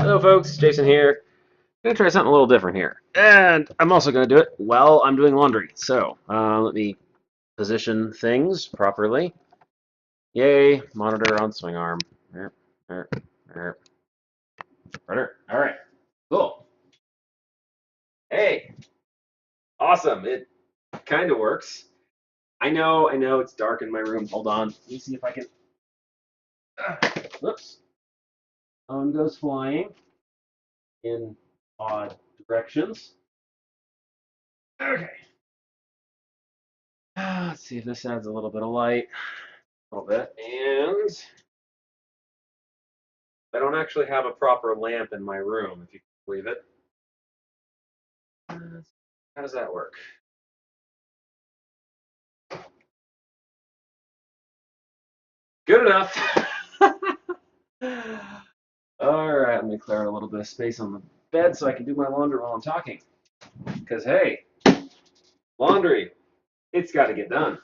Hello folks, Jason here. I'm going to try something a little different here. And I'm also going to do it while I'm doing laundry. So, let me position things properly. Yay, monitor on swing arm. Alright, cool. Hey, awesome. It kind of works. I know it's dark in my room. Hold on. Let me see if I can. Whoops. Phone goes flying in odd directions. Okay. Let's see if this adds a little bit of light. A little bit. And I don't actually have a proper lamp in my room, if you can believe it. How does that work? Good enough. All right, let me clear out a little bit of space on the bed so I can do my laundry while I'm talking. Because, hey, laundry, it's got to get done.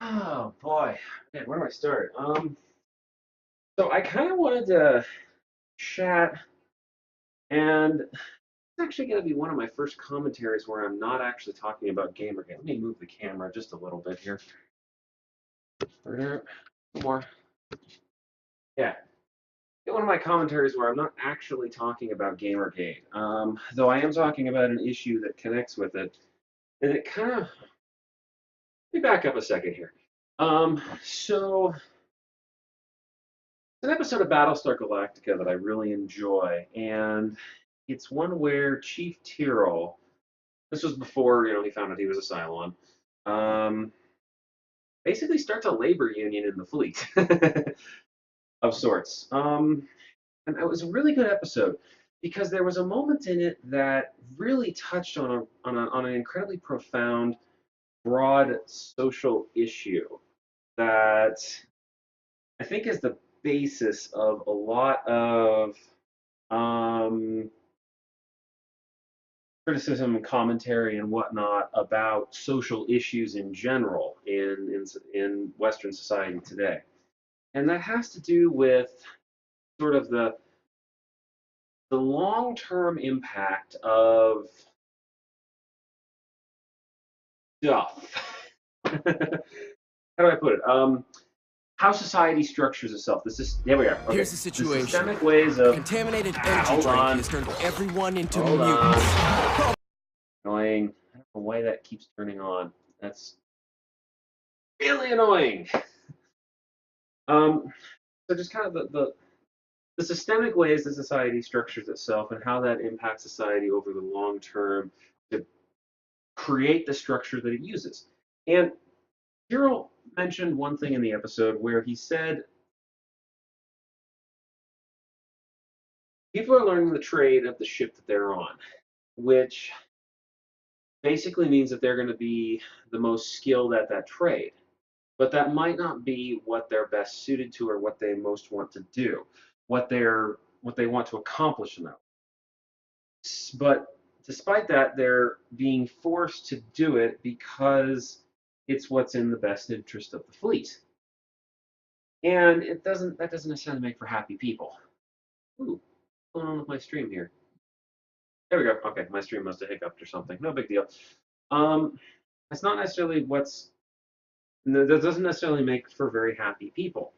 Oh, boy. Man, where do I start? So I kind of wanted to chat, and it's actually going to be one of my first commentaries where I'm not actually talking about Gamergate. Let me move the camera just a little bit here. More. Yeah. One of my commentaries where I'm not actually talking about Gamergate, though I am talking about an issue that connects with it, and it kind of. Let me back up a second here. So it's an episode of Battlestar Galactica that I really enjoy, and it's one where Chief Tyrol. This was before he found out he was a Cylon. Basically starts a labor union in the fleet of sorts. And it was a really good episode because there was a moment in it that really touched on an incredibly profound, broad social issue that I think is the basis of a lot of criticism and commentary and whatnot about social issues in general in Western society today, and that has to do with sort of the long-term impact of stuff. How do I put it? How society structures itself. This is there we are. Okay. Here's the situation. The systemic ways of contaminated energy hold drink on. has turned everyone into Hold mutants. on. Annoying. I don't know why that keeps turning on. That's really annoying. So just kind of the systemic ways that society structures itself and how that impacts society over the long term to create the structure that it uses. And Cyril mentioned one thing in the episode where he said people are learning the trade of the ship that they're on, which basically means that they're going to be the most skilled at that trade. But that might not be what they're best suited to or what they most want to do, what they want to accomplish in that. But despite that, they're being forced to do it because it's what's in the best interest of the fleet. And that doesn't necessarily make for happy people. Ooh, what's going on with my stream here? There we go. Okay, my stream must have hiccuped or something. No big deal. It's not necessarily that doesn't necessarily make for very happy people,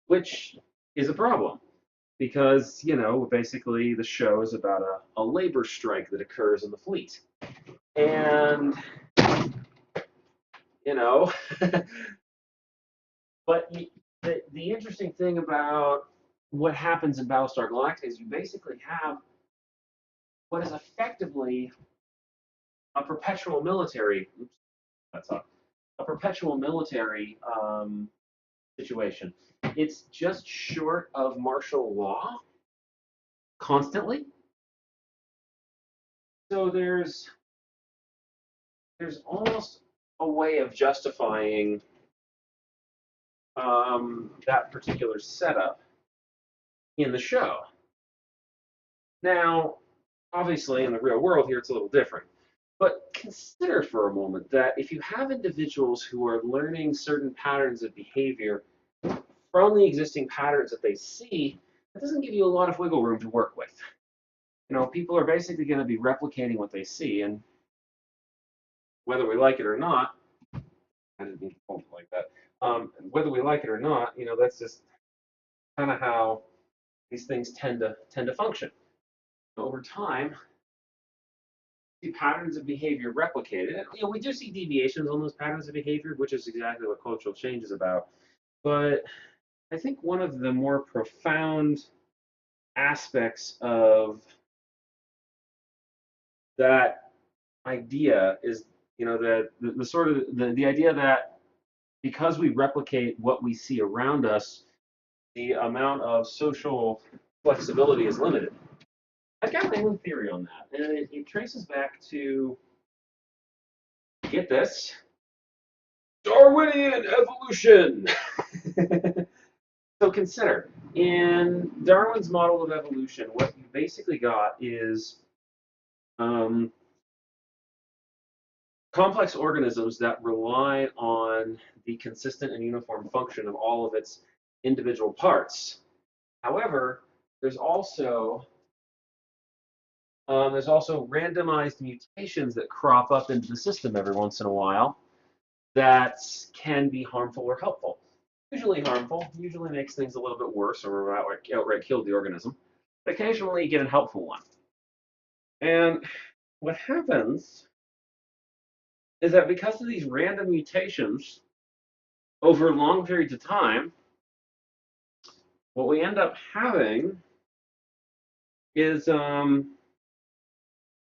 which is a problem because basically the show is about a labor strike that occurs in the fleet, and you know, but the interesting thing about what happens in Battlestar Galactica is you basically have what is effectively a perpetual military. Oops, that's up. A perpetual military situation. It's just short of martial law constantly. So there's almost a way of justifying that particular setup in the show. Now, obviously, in the real world here, it's a little different. But consider for a moment that if you have individuals who are learning certain patterns of behavior from the existing patterns that they see, that doesn't give you a lot of wiggle room to work with. You know, people are basically going to be replicating what they see, and whether we like it or not, I didn't mean to hold it like that. Whether we like it or not, you know, that's just kind of how these things tend to function. Over time, see patterns of behavior replicated. And, you know, we do see deviations on those patterns of behavior, which is exactly what cultural change is about. But I think one of the more profound aspects of that idea is, you know, the sort of the idea that because we replicate what we see around us, the amount of social flexibility is limited. I've got my own theory on that, and it traces back to, get this, Darwinian evolution. So consider, in Darwin's model of evolution, what you basically got is complex organisms that rely on the consistent and uniform function of all of its individual parts. However, there's also randomized mutations that crop up into the system every once in a while that can be harmful or helpful. Usually harmful, usually makes things a little bit worse or outright kill the organism. But occasionally you get a helpful one. And what happens is that because of these random mutations over long periods of time, what we end up having is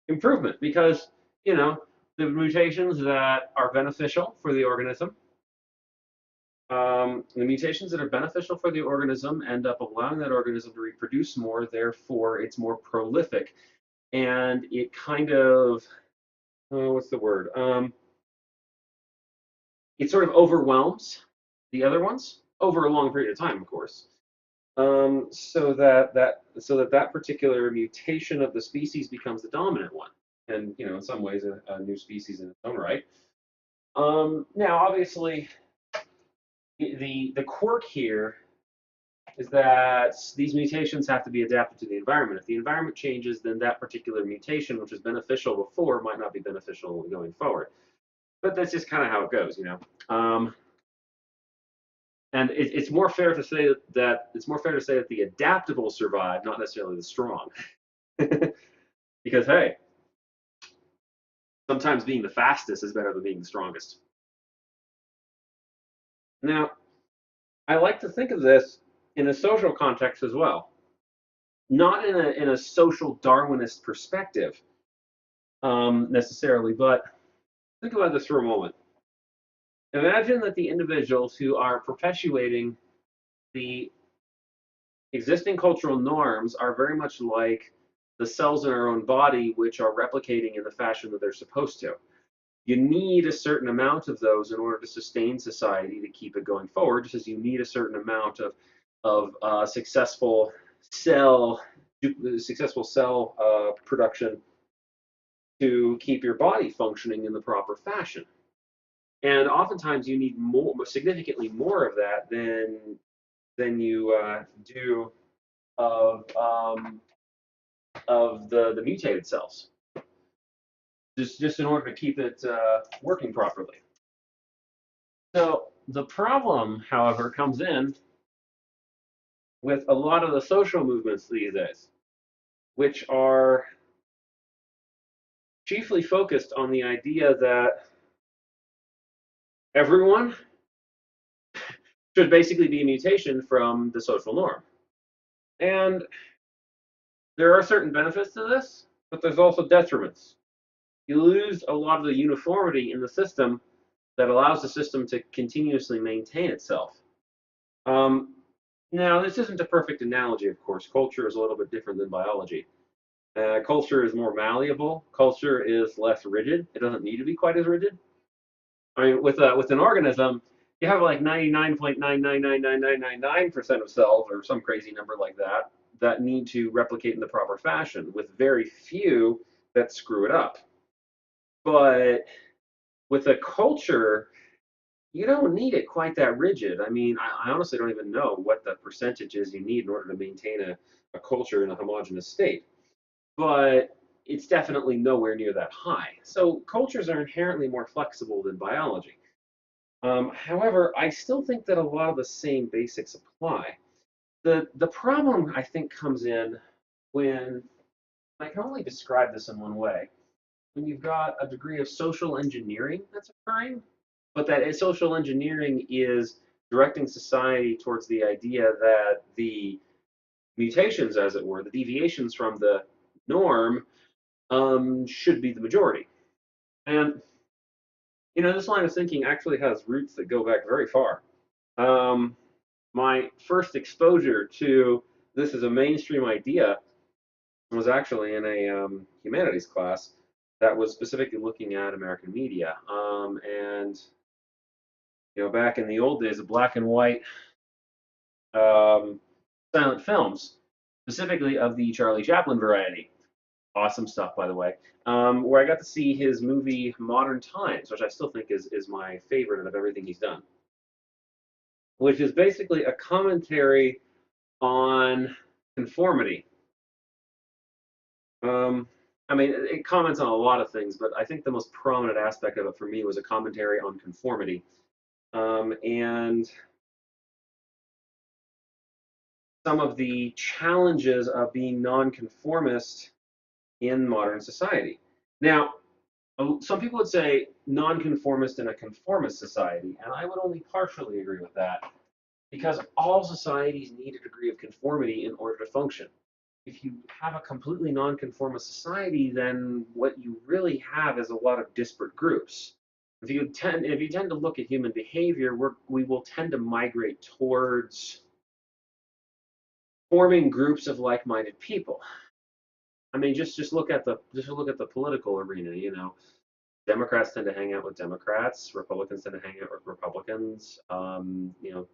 improvement, because, you know, the mutations that are beneficial for the organism, the mutations that are beneficial for the organism end up allowing that organism to reproduce more, therefore it's more prolific, and it kind of, what's the word? It sort of overwhelms the other ones over a long period of time, of course. So that particular mutation of the species becomes the dominant one, and, you know, in some ways a new species in its own right. Now, obviously, the quirk here is that these mutations have to be adapted to the environment. If the environment changes, then that particular mutation, which was beneficial before, might not be beneficial going forward. But that's just kind of how it goes, you know. And it's more fair to say that the adaptable survive, not necessarily the strong. Because, hey, sometimes being the fastest is better than being the strongest. Now, I like to think of this in a social context as well, not in a social Darwinist perspective necessarily, but think about this for a moment. Imagine that the individuals who are perpetuating the existing cultural norms are very much like the cells in our own body, which are replicating in the fashion that they're supposed to. You need a certain amount of those in order to sustain society, to keep it going forward, just as you need a certain amount of successful cell production to keep your body functioning in the proper fashion. And oftentimes you need significantly more of that than you do of the mutated cells, just in order to keep it working properly. So the problem, however, comes in with a lot of the social movements these days, which are chiefly focused on the idea that everyone should basically be a mutation from the social norm. And there are certain benefits to this, but there's also detriments. You lose a lot of the uniformity in the system that allows the system to continuously maintain itself. Now, this isn't a perfect analogy, of course. Culture is a little bit different than biology. Culture is more malleable. Culture is less rigid. It doesn't need to be quite as rigid. I mean, with an organism, you have like 99.9999999% of cells, or some crazy number like that, that need to replicate in the proper fashion, with very few that screw it up. But with a culture, you don't need it quite that rigid. I mean, I honestly don't even know what the percentage is you need in order to maintain a culture in a homogeneous state. But it's definitely nowhere near that high. So cultures are inherently more flexible than biology. However, I still think that a lot of the same basics apply. The problem I think comes in when I can only describe this in one way. When you've got a degree of social engineering that's occurring, but that social engineering is directing society towards the idea that the mutations, as it were, the deviations from the norm, should be the majority. And this line of thinking actually has roots that go back very far. Um, my first exposure to this as a mainstream idea was actually in a humanities class that was specifically looking at American media. And back in the old days of black and white um, silent films, specifically of the Charlie Chaplin variety. Awesome stuff, by the way. Where I got to see his movie Modern Times, which I still think is my favorite of everything he's done, which is basically a commentary on conformity. Um, I mean, it comments on a lot of things, but I think the most prominent aspect of it for me was a commentary on conformity. And some of the challenges of being nonconformist in modern society. Now, some people would say nonconformist in a conformist society, and I would only partially agree with that because all societies need a degree of conformity in order to function. If you have a completely nonconformist society, then what you really have is a lot of disparate groups. If you tend to look at human behavior, we will tend to migrate towards forming groups of like-minded people. I mean, just look at the political arena. Democrats tend to hang out with Democrats. Republicans tend to hang out with Republicans.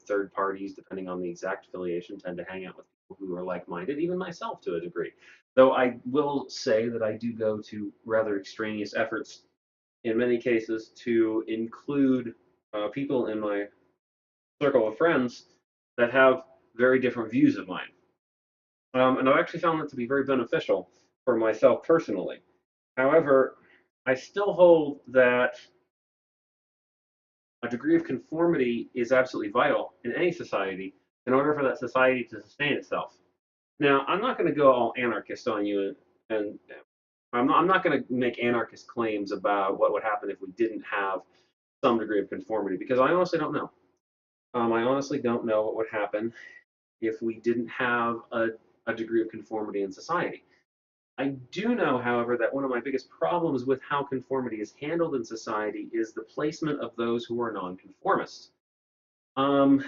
Third parties, depending on the exact affiliation, tend to hang out with people who are like-minded. Even myself, to a degree. Though I will say that I do go to rather extraneous efforts in many cases to include people in my circle of friends that have very different views of mine. And I've actually found that to be very beneficial for myself personally. However, I still hold that a degree of conformity is absolutely vital in any society in order for that society to sustain itself. Now, I'm not going to go all anarchist on you, and I'm not going to make anarchist claims about what would happen if we didn't have some degree of conformity, because I honestly don't know. I honestly don't know what would happen if we didn't have a degree of conformity in society. I do know, however, that one of my biggest problems with how conformity is handled in society is the placement of those who are nonconformists. Um,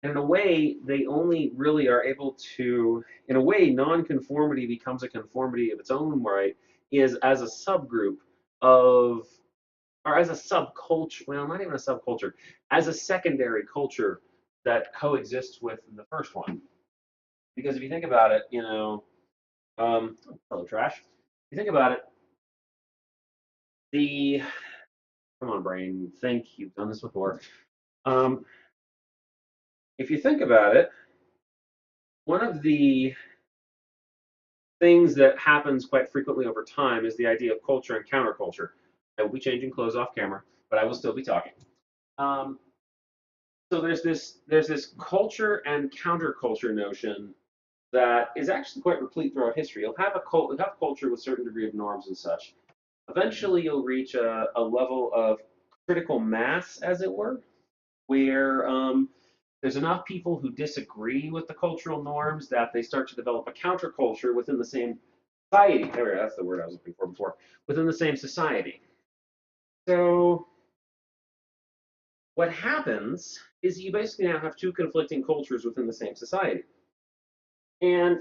and in a way, they only really are able to, in a way, nonconformity becomes a conformity of its own right, is as a subgroup of, or as a subculture, well, not even a subculture, as a secondary culture that coexists with the first one. Because if you think about it, hello, trash. If you think about it, the come on, brain, think you've done this before. Um, if you think about it, one of the things that happens quite frequently over time is the idea of culture and counterculture. I will be changing clothes off camera, but I will still be talking. Um, so there's this culture and counterculture notion that is actually quite replete throughout history. You'll have culture with a certain degree of norms and such. Eventually, you'll reach a level of critical mass, as it were, where there's enough people who disagree with the cultural norms that they start to develop a counterculture within the same society. There, that's the word I was looking for before. Within the same society. So what happens is you basically now have two conflicting cultures within the same society. And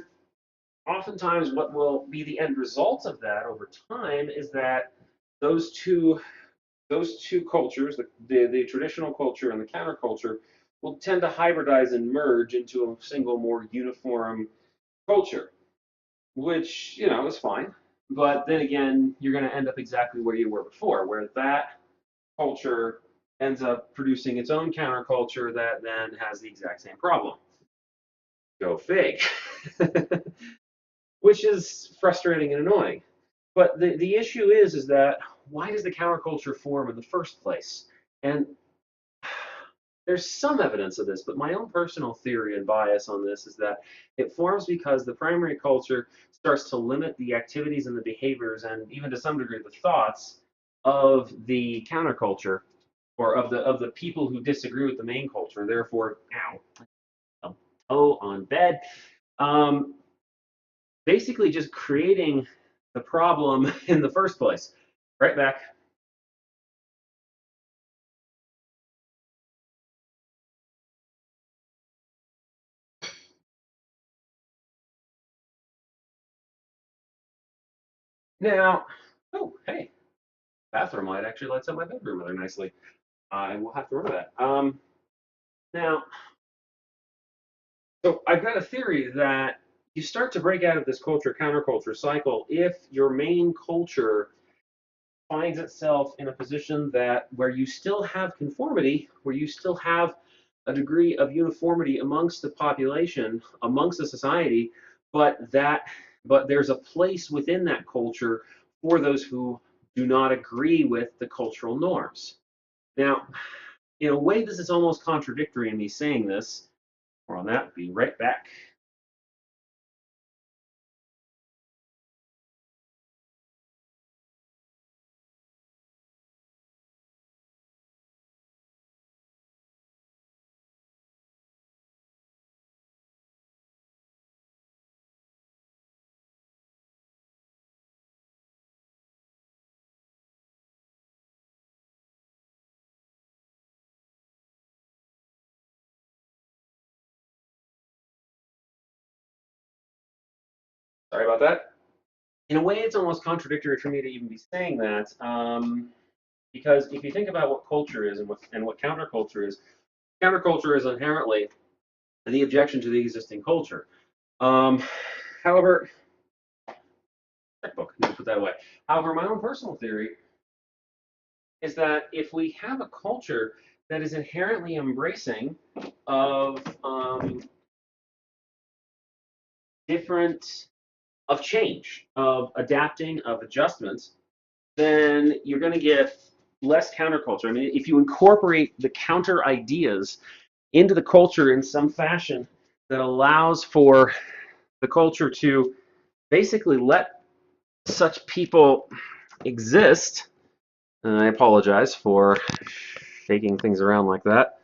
oftentimes what will be the end result of that over time is that those two those two cultures, the traditional culture and the counterculture, will tend to hybridize and merge into a single, more uniform culture, which is fine. But then again, you're going to end up exactly where you were before, where that culture ends up producing its own counterculture that then has the exact same problem. Go fig. Which is frustrating and annoying. But the issue is that why does the counterculture form in the first place? And there's some evidence of this, but my own personal theory and bias on this is that it forms because the primary culture starts to limit the activities and the behaviors and even to some degree the thoughts of the counterculture or of the people who disagree with the main culture. Therefore, a toe on bed. Um, Basically just creating the problem in the first place. Right back. Now, oh, hey, bathroom light actually lights up my bedroom rather nicely. I will have to remember that. Now, so I've got a theory that you start to break out of this culture counterculture cycle if your main culture finds itself in a position that where you still have conformity, where you still have a degree of uniformity amongst the population, amongst the society, but there's a place within that culture for those who do not agree with the cultural norms. Now, in a way, this is almost contradictory in me saying this. More on that, be right back. Sorry about that. In a way, it's almost contradictory for me to even be saying that, because if you think about what culture is and what counterculture is inherently the objection to the existing culture. Um, However, checkbook, let me put that away. However, my own personal theory is that if we have a culture that is inherently embracing of different of change, of adapting, of adjustments, then you're going to get less counterculture. I mean, if you incorporate the counter ideas into the culture in some fashion that allows for the culture to basically let such people exist, and I apologize for shaking things around like that,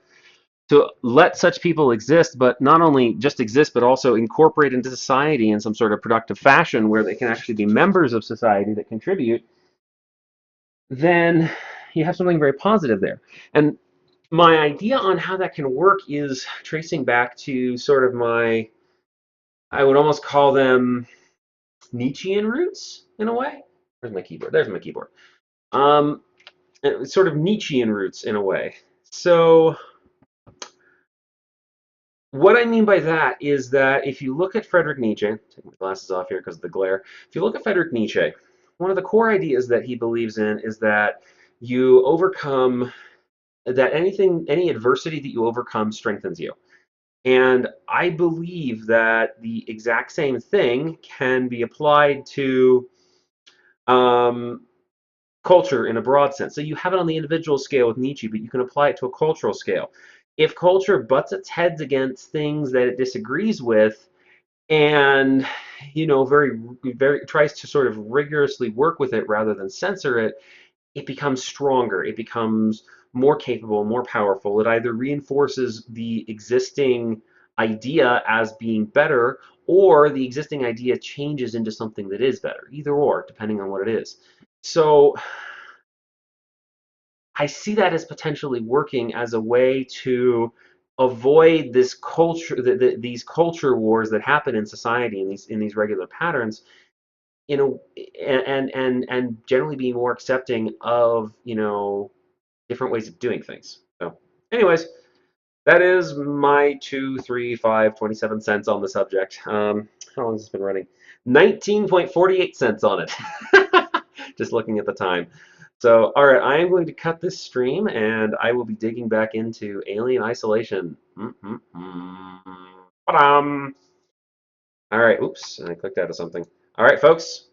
to let such people exist, but not only just exist, but also incorporate into society in some sort of productive fashion where they can actually be members of society that contribute, then you have something very positive there. And my idea on how that can work is tracing back to sort of I would almost call them Nietzschean roots in a way. Where's my keyboard? There's my keyboard. Sort of Nietzschean roots in a way. So what I mean by that is that if you look at Friedrich Nietzsche, take my glasses off here because of the glare. If you look at Friedrich Nietzsche, one of the core ideas that he believes in is that you overcome that any adversity that you overcome strengthens you. And I believe that the exact same thing can be applied to culture in a broad sense. So you have it on the individual scale with Nietzsche, but you can apply it to a cultural scale. If culture butts its heads against things that it disagrees with, and very tries to sort of rigorously work with it rather than censor it, it becomes stronger. It becomes more capable, more powerful. It either reinforces the existing idea as being better, or the existing idea changes into something that is better. Either or, depending on what it is. So I see that as potentially working as a way to avoid this culture, these culture wars that happen in society in these regular patterns, and generally being more accepting of different ways of doing things. So, anyways, that is my 2, 3, 5, 27 cents on the subject. How long has this been running? 19.48 cents on it. Just looking at the time. So, all right, I am going to cut this stream, and I will be digging back into Alien Isolation. Ba-dum. All right, oops, and I clicked out of something. All right, folks,